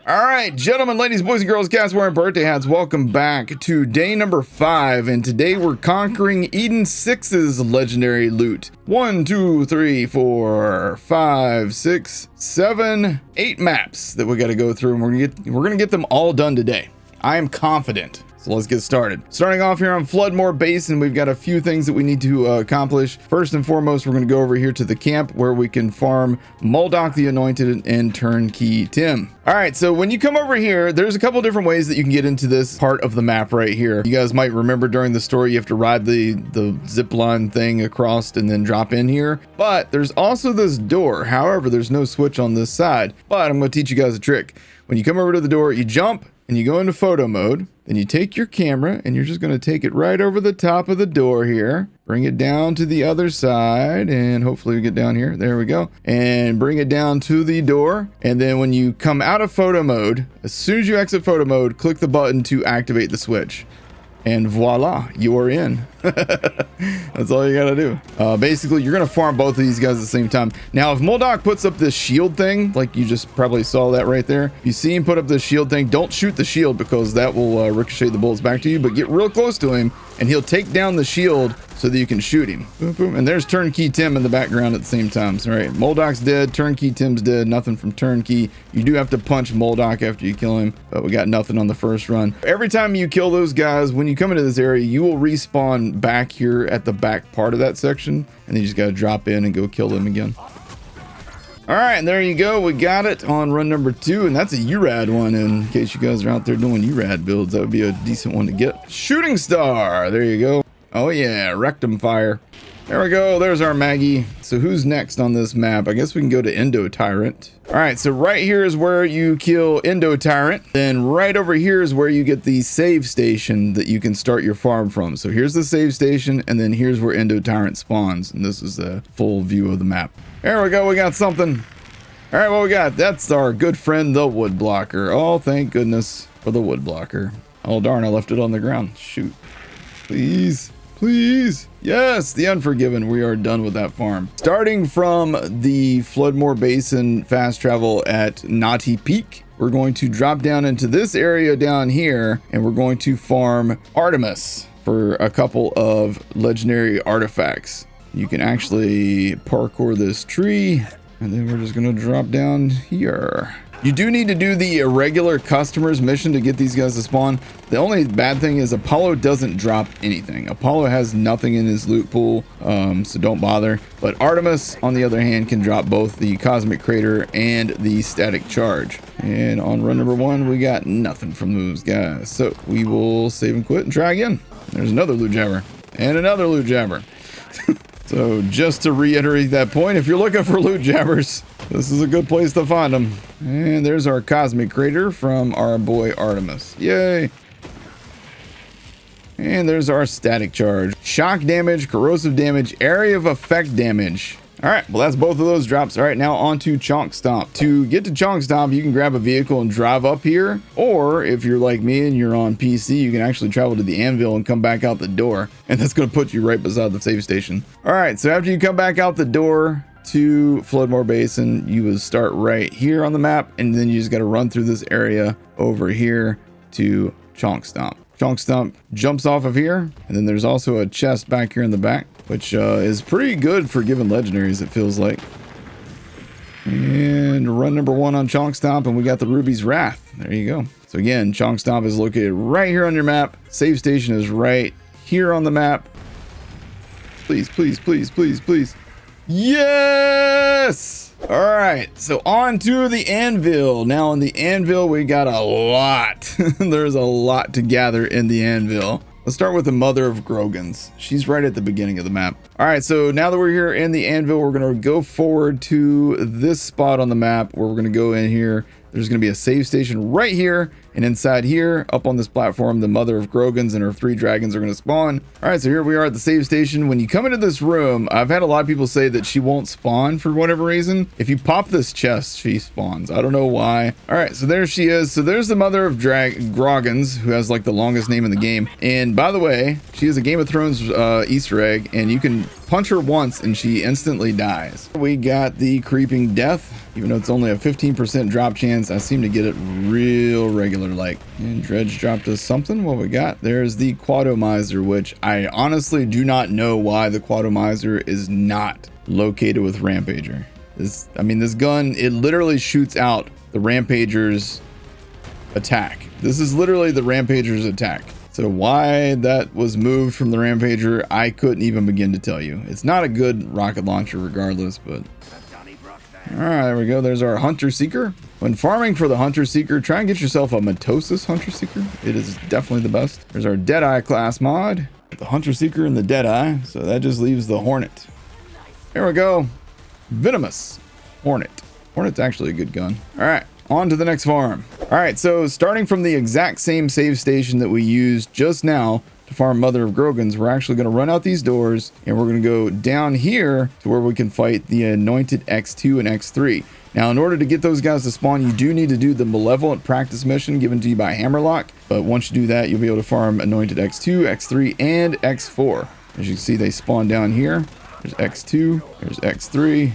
All right, gentlemen, ladies, boys, and girls, cats wearing birthday hats, welcome back to day number 5, and today we're conquering EDEN-6's legendary loot. 1, 2, 3, 4, 5, 6, 7, 8 maps that we got to go through, and we're gonna get them all done today. I am confident. So let's get started. Starting off here on Floodmore Basin, we've got a few things that we need to accomplish. First and foremost, we're going to go over here to the camp where we can farm Moldok the Anointed and Turnkey Tim. All right, so when you come over here, there's a couple different ways that you can get into this part of the map right here. You guys might remember during the story, you have to ride the zip line thing across and then drop in here. But there's also this door. However, there's no switch on this side. But I'm going to teach you guys a trick. When you come over to the door, you jump and you go into photo mode. Then you take your camera and you're just going to take it right over the top of the door here. Bring it down to the other side and hopefully we get down here. There we go. And bring it down to the door. And then when you come out of photo mode, as soon as you exit photo mode, click the button to activate the switch. And voila, you are in. That's all you gotta do. Basically, you're gonna farm both of these guys at the same time. Now, if Moldok puts up this shield thing, like you just probably saw that right there, if you see him put up this shield thing, don't shoot the shield because that will ricochet the bullets back to you, but get real close to him and he'll take down the shield so that you can shoot him. Boom, boom. And there's Turnkey Tim in the background at the same time. So, all right, Moldok's dead, Turnkey Tim's dead, nothing from Turnkey. You do have to punch Moldok after you kill him, but we got nothing on the first run. Every time you kill those guys, when you come into this area, you will respawn back here at the back part of that section, and then you just gotta drop in and go kill them again. All right, and there you go. We got it on run number 2, and that's a URAD one. In case you guys are out there doing URAD builds, that would be a decent one to get. Shooting Star, there you go. Oh yeah, Rectifier. There we go, there's our Maggie. So who's next on this map? I guess we can go to Endo Tyrant. All right, so right here is where you kill Endo Tyrant. Then right over here is where you get the save station that you can start your farm from. So here's the save station, and then here's where Endo Tyrant spawns. And this is a full view of the map. There we go, we got something. All right, what we got? That's our good friend, the Woodblocker. Oh, thank goodness for the Woodblocker. Oh darn, I left it on the ground. Shoot, please. Please. Yes, the Unforgiven. We are done with that farm. Starting from the Floodmore Basin fast travel at Naughty Peak, we're going to drop down into this area down here, and we're going to farm Artemis for a couple of legendary artifacts. You can actually parkour this tree, and then we're just going to drop down here. You do need to do the irregular customers mission to get these guys to spawn. The only bad thing is Apollo doesn't drop anything. Apollo has nothing in his loot pool, so don't bother. But Artemis, on the other hand, can drop both the Cosmic Crater and the Static Charge. And on run number 1, we got nothing from those guys. So we will save and quit and try again. There's another loot jabber and another loot jabber. So just to reiterate that point, if you're looking for loot jabbers, this is a good place to find them. And there's our Cosmic Crater from our boy Artemis. Yay! And there's our Static Charge. Shock damage, corrosive damage, area of effect damage. All right, well, that's both of those drops. All right, now on to Chonk Stomp. To get to Chonk Stomp, you can grab a vehicle and drive up here. Or if you're like me and you're on PC, you can actually travel to the anvil and come back out the door. And that's going to put you right beside the save station. All right, so after you come back out the door to Floodmore Basin, you would start right here on the map. And then you just got to run through this area over here to Chonk Stomp. Chonk Stomp jumps off of here. And then there's also a chest back here in the back, which is pretty good for giving legendaries, it feels like. And run number 1 on Chonk Stomp, and we got the Ruby's Wrath. There you go. So again, Chonk Stomp is located right here on your map. Save station is right here on the map. Please, please, please, please, please. Yes! All right, so on to the anvil. Now on the anvil, we got a lot. There's a lot to gather in the anvil. Let's start with the Mother of Grogans. She's right at the beginning of the map. All right, so now that we're here in the anvil, we're gonna go forward to this spot on the map where we're gonna go in here. There's gonna be a save station right here, and inside here, up on this platform, the Mother of Grogans and her 3 dragons are gonna spawn. All right, so here we are at the save station. When you come into this room, I've had a lot of people say that she won't spawn for whatever reason. If you pop this chest, she spawns. I don't know why. All right, so there she is. So there's the Mother of Grogans, who has like the longest name in the game. And by the way, she is a Game of Thrones Easter egg, and you can punch her once and she instantly dies. We got the Creeping Death. Even though it's only a 15% drop chance, I seem to get it real regular like. And Dredge dropped us something. What we got? There's the Quadomizer, which I honestly do not know why the Quadomizer is not located with Rampager. This gun, it literally shoots out the Rampager's attack. This is literally the Rampager's attack. So why that was moved from the Rampager, I couldn't even begin to tell you. It's not a good rocket launcher regardless, but... All right, there we go. There's our Hunter Seeker. When farming for the Hunter Seeker, try and get yourself a Mitosis Hunter Seeker. It is definitely the best. There's our Deadeye class mod. The Hunter Seeker and the Deadeye. So that just leaves the Hornet. There we go. Venomous Hornet. Hornet's actually a good gun. All right, on to the next farm. All right, so starting from the exact same save station that we used just now to farm Mother of Grogans, we're actually going to run out these doors and we're going to go down here to where we can fight the Anointed X2 and X3. Now, in order to get those guys to spawn, you do need to do the Malevolent Practice mission given to you by Hammerlock. But once you do that, you'll be able to farm Anointed X2, X3, and X4. As you can see, they spawn down here. There's X2, there's X3.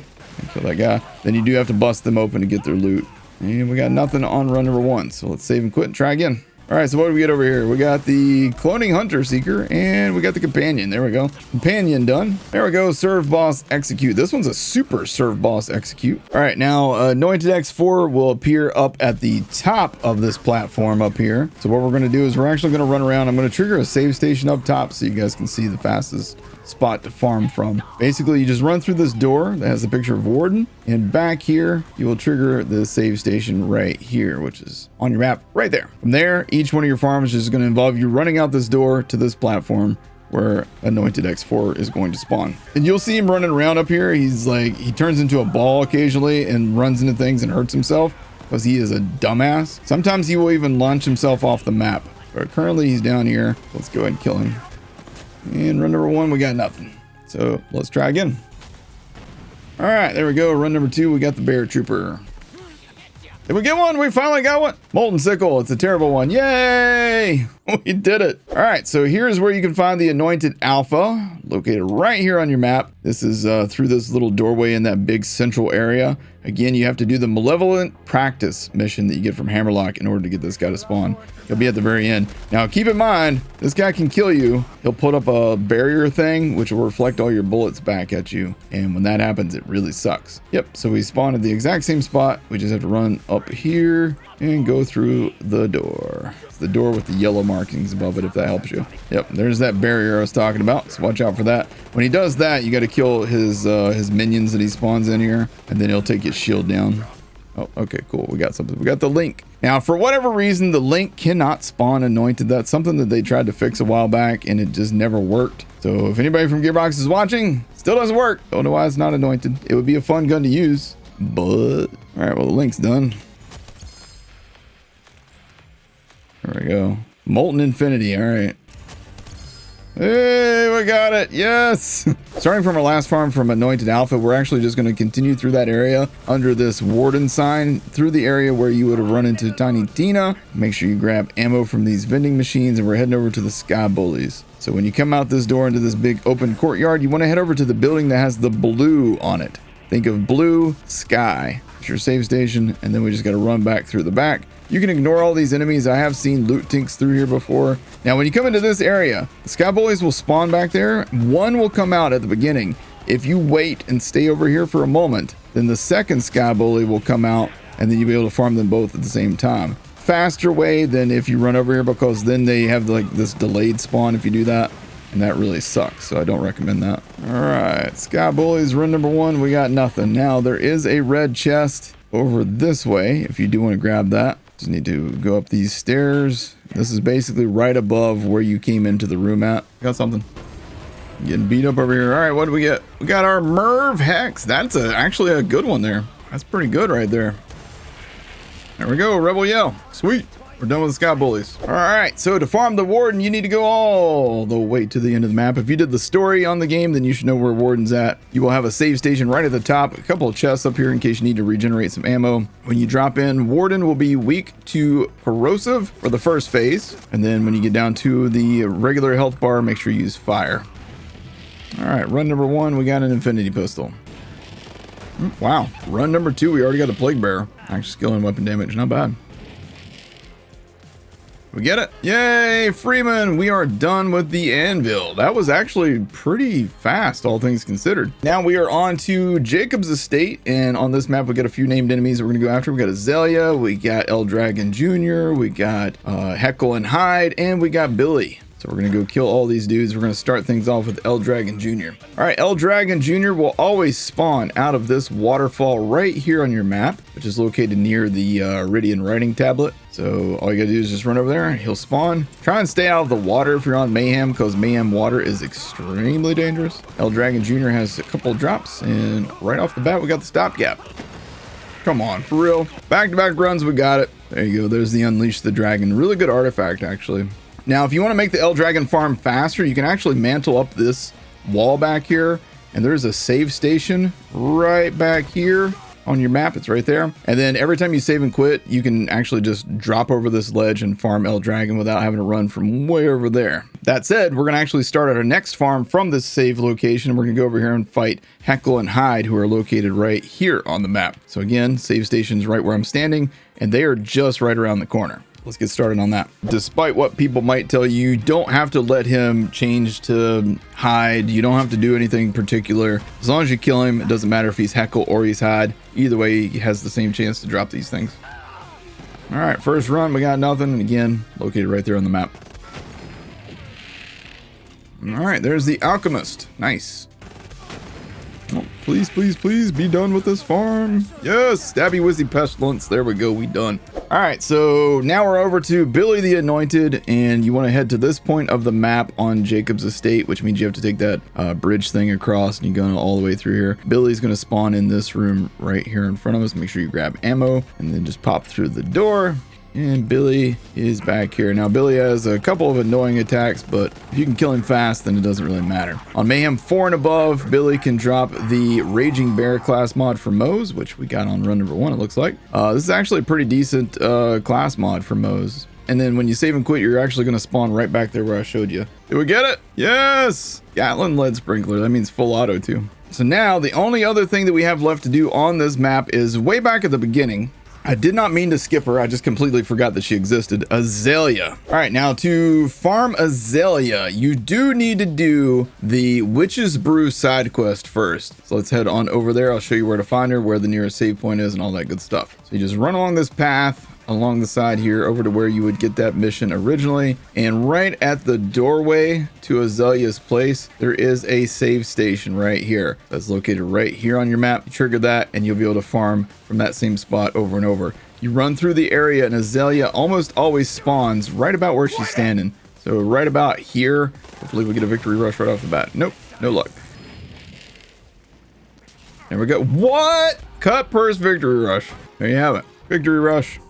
Kill that guy. Then you do have to bust them open to get their loot. And we got nothing on run number 1. So let's save and quit and try again. All right, so what do we get over here? We got the Cloning Hunter Seeker and we got the Companion. There we go. Companion done. There we go. Serve Boss Execute. This one's a super Serve Boss Execute. All right, now Anointed X4 will appear up at the top of this platform up here. So what we're going to do is we're actually going to run around. I'm going to trigger a save station up top so you guys can see the fastest spot to farm from. Basically, you just run through this door that has a picture of Warden, and back here you will trigger the save station right here, which is on your map right there. From there, each one of your farms is going to involve you running out this door to this platform where Anointed X4 is going to spawn. And you'll see him running around up here. He's like, he turns into a ball occasionally and runs into things and hurts himself because he is a dumbass. Sometimes he will even launch himself off the map, but currently he's down here. Let's go ahead and kill him. And run number 1, we got nothing. So let's try again. All right, there we go. Run number 2, we got the Bear Trooper. Did we get one? We finally got one. Molten Sickle. It's a terrible one. Yay! We did it. All right, so here's where you can find the Anointed Alpha, located right here on your map. This is through this little doorway in that big central area. Again, you have to do the Malevolent Practice mission that you get from Hammerlock in order to get this guy to spawn. He'll be at the very end. Now, keep in mind, this guy can kill you. He'll put up a barrier thing, which will reflect all your bullets back at you. And when that happens, it really sucks. Yep, so we spawn at the exact same spot. We just have to run up here and go through the door. It's the door with the yellow markings above it, if that helps you. Yep, there's that barrier I was talking about, so watch out for that. When he does that, you got to kill his minions that he spawns in here, and then he'll take his shield down. Oh, okay, cool. We got something. We got the Linc. Now, for whatever reason, the Linc cannot spawn anointed. That's something that they tried to fix a while back, and it just never worked. So if anybody from Gearbox is watching, still doesn't work. Don't know why it's not anointed. It would be a fun gun to use, but... All right, well, the Linc's done. There we go. Molten Infinity. All right. Hey, we got it. Yes. Starting from our last farm from Anointed Alpha, we're actually just going to continue through that area under this Warden sign through the area where you would have run into Tiny Tina. Make sure you grab ammo from these vending machines, and we're heading over to the Sky Bullies. So when you come out this door into this big open courtyard, you want to head over to the building that has the blue on it. Think of blue sky. It's your save station, and then we just got to run back through the back. You can ignore all these enemies. I have seen loot tinks through here before. Now, when you come into this area, the Sky Bullies will spawn back there. One will come out at the beginning. If you wait and stay over here for a moment, then the second Sky Bully will come out, and then you'll be able to farm them both at the same time. Faster way than if you run over here, because then they have like this delayed spawn if you do that, and that really sucks, so I don't recommend that. All right, Sky Bullies, run number 1. We got nothing. Now, there is a red chest over this way if you do want to grab that. Just need to go up these stairs. This is basically right above where you came into the room at. Got something. Getting beat up over here. All right, what do we get? We got our Merv Hex. That's actually a good one there. That's pretty good right there. There we go, Rebel Yell. Sweet. We're done with the Sky Bullies. All right, so to farm the Warden, you need to go all the way to the end of the map. If you did the story on the game, then you should know where Warden's at. You will have a save station right at the top, a couple of chests up here in case you need to regenerate some ammo. When you drop in, Warden will be weak to corrosive for the first phase. And then when you get down to the regular health bar, make sure you use fire. All right, run number 1, we got an infinity pistol. Wow, run number 2, we already got a Plaguebearer. Actually, skill and weapon damage, not bad. We get it. Yay, Freeman. We are done with the anvil. That was actually pretty fast, all things considered. Now we are on to Jacob's estate. And on this map, we got a few named enemies that we're going to go after. We got Azalea, we got Eldragon Jr., we got Heckle and Hyde, and we got Billy. So we're going to go kill all these dudes. We're going to start things off with Eldragon Jr. All right, Eldragon Jr. will always spawn out of this waterfall right here on your map, which is located near the Iridian writing tablet. So all you got to do is just run over there. He'll spawn. Try and stay out of the water if you're on Mayhem, because Mayhem water is extremely dangerous. Eldragon Jr. has a couple drops, and right off the bat, we got the stopgap. Come on, for real. Back-to-back runs, we got it. There you go. There's the Unleash the Dragon. Really good artifact, actually. Now, if you want to make the Eldragon farm faster, you can actually mantle up this wall back here, and there's a save station right back here on your map. It's right there. And then every time you save and quit, you can actually just drop over this ledge and farm Eldragon without having to run from way over there. That said, we're going to actually start at our next farm from this save location. We're going to go over here and fight Heckle and Hyde, who are located right here on the map. So again, save station's right where I'm standing, and they are just right around the corner. Let's get started on that. Despite what people might tell you, you don't have to let him change to Hyde. You don't have to do anything particular. As long as you kill him, it doesn't matter if he's Heckle or he's Hyde. Either way, he has the same chance to drop these things. All right, first run, we got nothing. And again, located right there on the map. All right, there's the Alchemist. Nice. Oh, please, please, please be done with this farm. Yes, stabby wizzy pestilence. There we go, we done. All right, so now we're over to Billy the Anointed, and you want to head to this point of the map on Jacob's estate, which means you have to take that bridge thing across, and you go all the way through here. Billy's going to spawn in this room right here in front of us. Make sure you grab ammo, and then just pop through the door. And Billy is back here. Now, Billy has a couple of annoying attacks, but if you can kill him fast, then it doesn't really matter. On Mayhem 4 and above, Billy can drop the Raging Bear class mod for Moze, which we got on run number 1, it looks like. This is actually a pretty decent class mod for Moze. And then when you save and quit, you're actually going to spawn right back there where I showed you. Did we get it? Yes! Gatlin lead sprinkler. That means full auto, too. So now, the only other thing that we have left to do on this map is way back at the beginning. I did not mean to skip her. I just completely forgot that she existed. Azalea. All right, now to farm Azalea, you do need to do the Witch's Brew side quest first. So let's head on over there. I'll show you where to find her, where the nearest save point is, and all that good stuff. So you just run along this path along the side here over to where you would get that mission originally, and right at the doorway to Azalea's place there is a save station right here that's located right here on your map. You trigger that and you'll be able to farm from that same spot over and over. You run through the area and Azalea almost always spawns right about where she's standing, so right about here. Hopefully we get a victory rush right off the bat. Nope, no luck. There we go. What? Cut purse victory rush. There you have it, victory rush.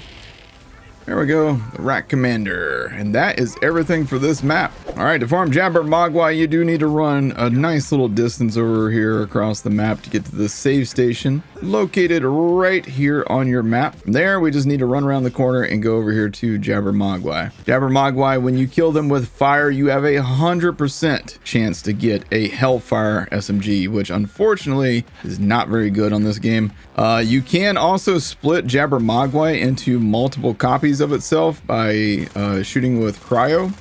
There we go, the Rakk Commander. And that is everything for this map. All right, to farm Jabbermogwai, you do need to run a nice little distance over here across the map to get to the save station, located right here on your map. From there, we just need to run around the corner and go over here to Jabbermogwai. Jabbermogwai, when you kill them with fire, you have a 100% chance to get a Hellfire SMG, which unfortunately is not very good on this game. You can also split Jabbermogwai into multiple copies of itself by shooting with cryo.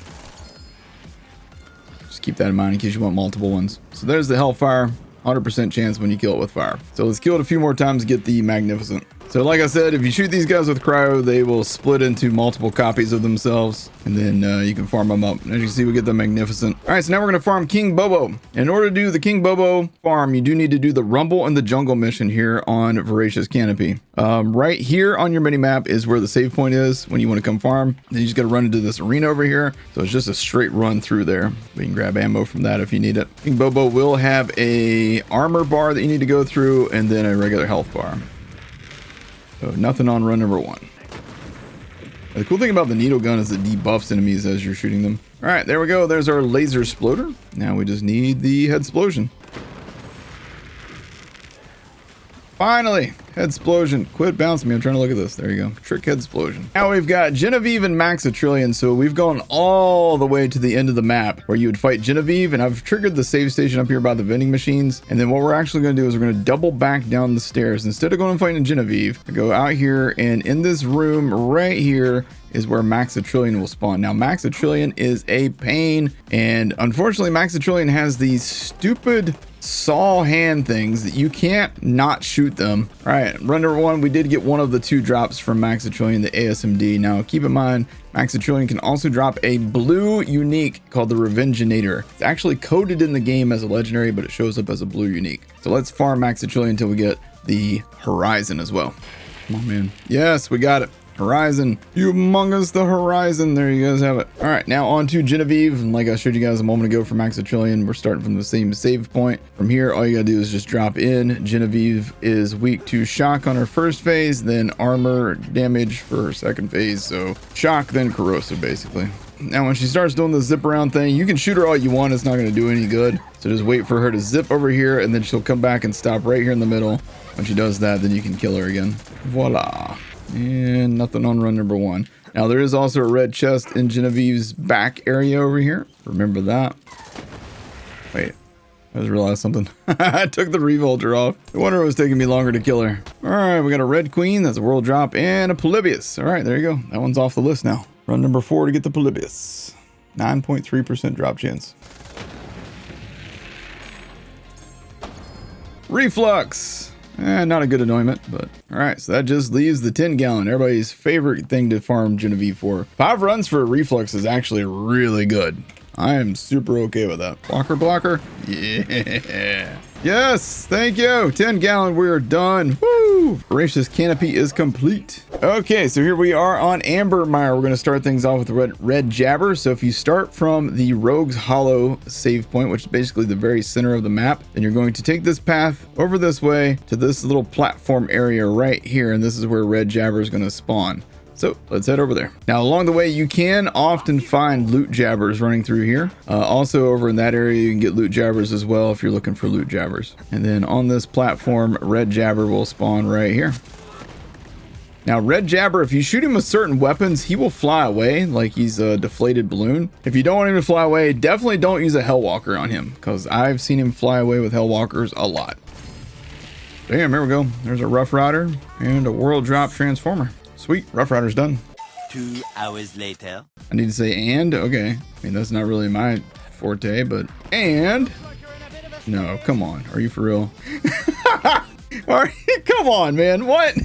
Just keep that in mind in case you want multiple ones. So there's the Hellfire, 100% chance when you kill it with fire. So let's kill it a few more times to get the Magnificent. So like I said, if you shoot these guys with cryo, they will split into multiple copies of themselves, and then you can farm them up. As you can see, we get the Magnificent. All right, so now we're going to farm King Bobo. In order to do the King Bobo farm, you do need to do the Rumble in the Jungle mission here on Voracious Canopy. Right here on your minimap is where the save point is when you want to come farm. Then you just got to run into this arena over here. So it's just a straight run through there. We can grab ammo from that if you need it. King Bobo will have a armor bar that you need to go through, and then a regular health bar. So nothing on run number 1. The cool thing about the needle gun is it debuffs enemies as you're shooting them. All right, there we go. There's our Laser-Sploder. Now we just need the Headsplosion. Finally, Headsplosion. Quit bouncing me. I'm trying to look at this. There you go. Trick Headsplosion. Now we've got Genevieve and Maxitrillion. So we've gone all the way to the end of the map where you would fight Genevieve. And I've triggered the save station up here by the vending machines. And then what we're actually going to do is we're going to double back down the stairs. Instead of going and fighting Genevieve, I go out here, and in this room right here is where Maxitrillion will spawn. Now, Maxitrillion is a pain. And unfortunately, Maxitrillion has these stupid saw hand things that you can't not shoot them. All right, run number 1, we did get one of the 2 drops from Maxitrillion, the ASMD. Now keep in mind, Maxitrillion can also drop a blue unique called the Revengeinator. It's actually coded in the game as a legendary, but it shows up as a blue unique. So let's farm Maxitrillion until we get the Horizon as well. Come on, man. Yes, we got it. Horizon, humongous the Horizon. There you guys have it. All right, now on to Genevieve. And like I showed you guys a moment ago for Maxitrillion, we're starting from the same save point. From here, all you gotta do is just drop in. Genevieve is weak to shock on her first phase, then armor damage for her second phase. So shock, then corrosive, basically. Now, when she starts doing the zip around thing, you can shoot her all you want. It's not going to do any good. So just wait for her to zip over here, and then she'll come back and stop right here in the middle. When she does that, then you can kill her again. Voila. And nothing on run number 1. Now, there is also a red chest in Genevieve's back area over here. Remember that. Wait, I just realized something. I took the revolter off. No wonder it was taking me longer to kill her. All right, we got a red queen. That's a world drop, and a Polybius. All right, there you go. That one's off the list now. Run number 4 to get the Polybius. 9.3% drop chance. Reflux. Not a good anointment, but all right. So that just leaves the 10 gallon, everybody's favorite thing to farm Genevieve for. 5 runs for a Reflux is actually really good. I am super okay with that. Blocker. Yeah. Yes, thank you. 10 gallon, we're done. Woo! Voracious Canopy is complete. Okay, so here we are on Ambermire. We're going to start things off with red Jabber. So if you start from the Rogue's Hollow save point, which is basically the very center of the map, then you're going to take this path over this way to this little platform area right here. And this is where red Jabber is going to spawn. So let's head over there. Now, along the way, you can often find loot jabbers running through here. Also over in that area, you can get loot jabbers as well if you're looking for loot jabbers. And then on this platform, red jabber will spawn right here. Now, red jabber, if you shoot him with certain weapons, he will fly away like he's a deflated balloon. If you don't want him to fly away, definitely don't use a Hellwalker on him, because I've seen him fly away with Hellwalkers a lot. Damn, there we go. There's a Rough Rider and a World Drop Transformer. Sweet, Rough Rider's done. 2 hours later. I need to say and? Okay. I mean, that's not really my forte, but and? No, come on. Are you for real? Come on, man. What?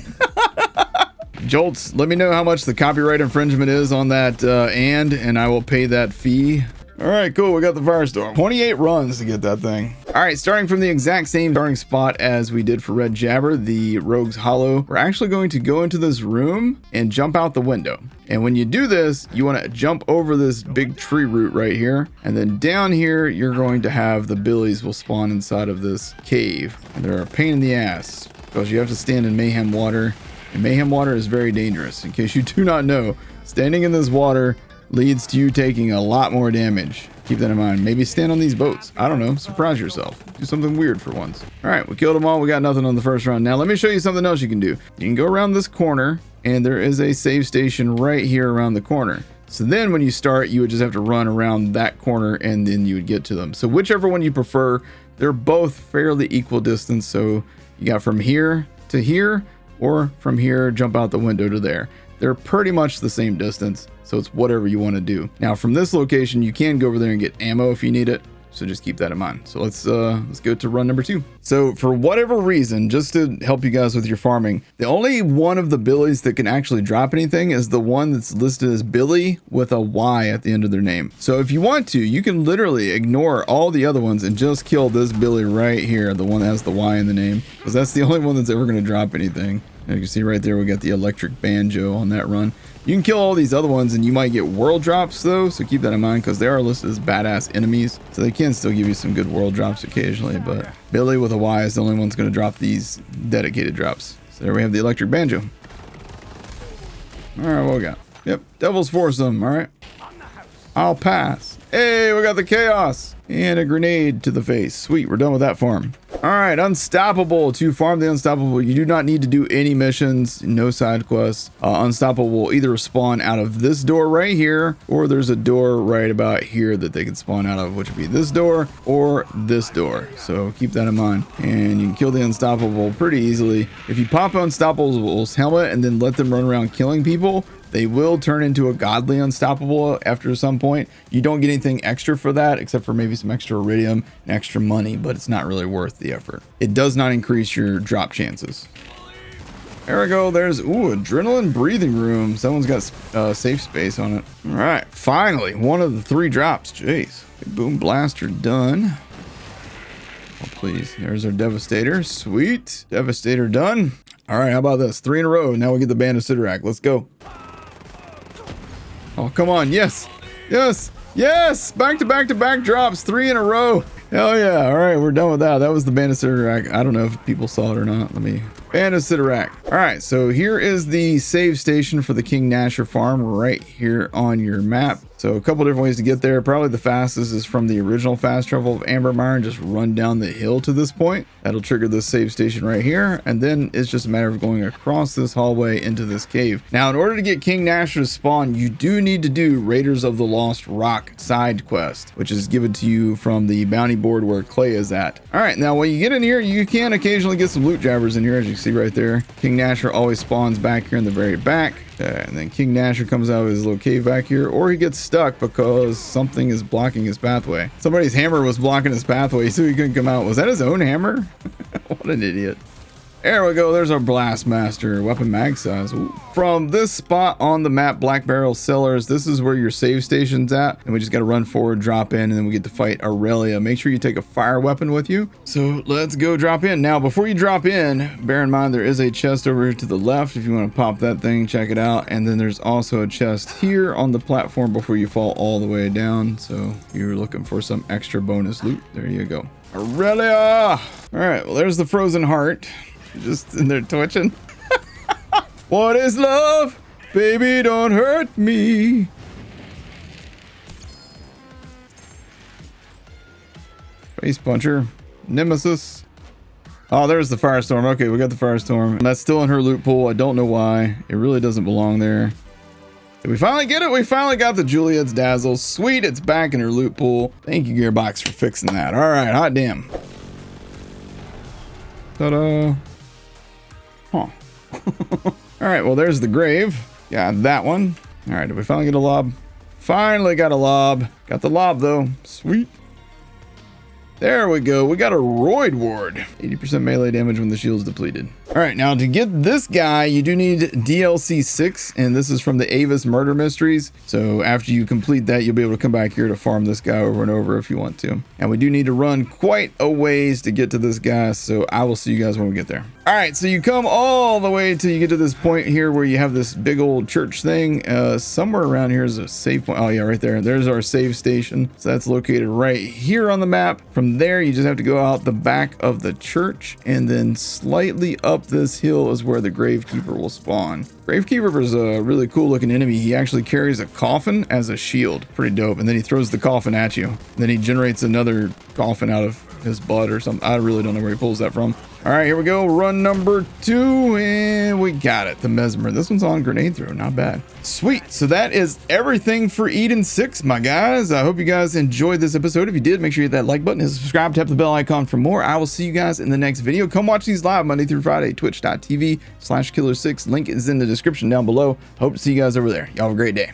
Jolts, let me know how much the copyright infringement is on that and I will pay that fee. All right, cool. We got the Firestorm. 28 runs to get that thing. All right, starting from the exact same starting spot as we did for red Jabber, the Rogue's Hollow, we're actually going to go into this room and jump out the window. And when you do this, you want to jump over this big tree root right here. And then down here, you're going to have the Billies will spawn inside of this cave. And they're a pain in the ass because you have to stand in Mayhem water. And Mayhem water is very dangerous. In case you do not know, standing in this water leads to you taking a lot more damage. Keep that in mind. Maybe stand on these boats. I don't know. Surprise yourself. Do something weird for once. All right, we killed them all. We got nothing on the first round. Now let me show you something else you can do. You can go around this corner, and there is a save station right here around the corner. So then when you start, you would just have to run around that corner, and then you would get to them. So whichever one you prefer, they're both fairly equal distance. So you got from here to here, or from here, jump out the window to there. They're pretty much the same distance, so it's whatever you want to do. Now, from this location, you can go over there and get ammo if you need it, so just keep that in mind. So let's go to run number 2. So for whatever reason, just to help you guys with your farming, the only one of the Billies that can actually drop anything is the one that's listed as Billy with a Y at the end of their name. So if you want to, you can literally ignore all the other ones and just kill this Billy right here, the one that has the Y in the name, because that's the only one that's ever going to drop anything. As you can see right there, we got the electric Banjo on that run. You can kill all these other ones and you might get world drops though, so keep that in mind because they are listed as badass enemies. So they can still give you some good world drops occasionally, but Billy with a Y is the only one that's going to drop these dedicated drops. So there we have the electric Banjo. All right, what we got? Yep, Devil's Foursum. All right, I'll pass. Hey, we got the Chaos and a grenade to the face. Sweet, we're done with that farm. All All right, Unstoppable. To farm the Unstoppable, you do not need to do any missions, no side quests. Unstoppable will either spawn out of this door right here, or there's a door right about here that they can spawn out of, which would be this door or this door. So keep that in mind. And you can kill the Unstoppable pretty easily. If you pop Unstoppable's helmet and then let them run around killing people, they will turn into a godly Unstoppable after some point. You don't get anything extra for that, except for maybe some extra iridium and extra money, but it's not really worth the effort. It does not increase your drop chances. There we go. There's, adrenaline breathing room. Someone's got safe space on it. All right, finally, one of the 3 drops. Jeez. Boom blaster done. Oh, please. There's our Devastator. Sweet. Devastator done. All right, how about this? 3 in a row. Now we get the Band of Sitorak. Let's go. Oh, come on. Yes. Yes. Yes. Back to back to back drops. 3 in a row. Hell yeah. All right. We're done with that. That was the Band of Sitorak. I don't know if people saw it or not. Band of Sitorak. All right. So here is the save station for the King Nasher farm right here on your map. So a couple different ways to get there. Probably the fastest is from the original fast travel of Ambermire and just run down the hill to this point. That'll trigger this save station right here. And then it's just a matter of going across this hallway into this cave. Now, in order to get King Nasher to spawn, you do need to do Raiders of the Lost Rock side quest, which is given to you from the bounty board where Clay is at. All right, now when you get in here, you can occasionally get some loot jabbers in here, as you can see right there. King Nasher always spawns back here in the very back. And then King Nasher comes out of his little cave back here, or he gets stuck because something is blocking his pathway. Somebody's hammer was blocking his pathway, so he couldn't come out. Was that his own hammer? What an idiot. There we go. There's our Blast Master weapon mag size. Ooh. From this spot on the map, Black Barrel Cellars, this is where your save station's at. And we just got to run forward, drop in, and then we get to fight Aurelia. Make sure you take a fire weapon with you. So let's go drop in. Now, before you drop in, bear in mind there is a chest over here to the left. If you want to pop that thing, check it out. And then there's also a chest here on the platform before you fall all the way down. So if you're looking for some extra bonus loot, there you go. Aurelia! All right, well, there's the frozen heart. Just in there twitching. What is love? Baby, don't hurt me. Face puncher. Nemesis. Oh, there's the Firestorm. Okay, we got the Firestorm. That's still in her loot pool. I don't know why. It really doesn't belong there. Did we finally get it? We finally got the Juliet's Dazzle. Sweet, it's back in her loot pool. Thank you, Gearbox, for fixing that. All right, hot damn. Ta-da. Huh. All right, well, there's the grave. Got that one. All right, did we finally get a lob? Finally got a lob. Got the lob, though. Sweet. There we go. We got a Roid Ward. 80% melee damage when the shield's depleted. All right, now to get this guy, you do need DLC 6, and this is from the Avis Murder Mysteries. So after you complete that, you'll be able to come back here to farm this guy over and over if you want to. And we do need to run quite a ways to get to this guy, so I will see you guys when we get there. All right, so you come all the way till you get to this point here where you have this big old church thing. Somewhere around here is a save point. Oh yeah, right there. There's our save station. So that's located right here on the map. From there, you just have to go out the back of the church, and then slightly up this hill is where the Gravekeeper will spawn. Gravekeeper is a really cool looking enemy. He actually carries a coffin as a shield. Pretty dope. And then he throws the coffin at you. And then he generates another coffin out of his blood or something. I really don't know where he pulls that from. All right, here we go. Run number 2, and we got it. The Mesmer. This one's on grenade throw. Not bad. Sweet. So that is everything for EDEN-6, my guys. I hope you guys enjoyed this episode. If you did, make sure you hit that like button, hit subscribe, tap the bell icon for more. I will see you guys in the next video. Come watch these live Monday through Friday, twitch.tv/killer6. Link is in the description down below. Hope to see you guys over there. Y'all have a great day.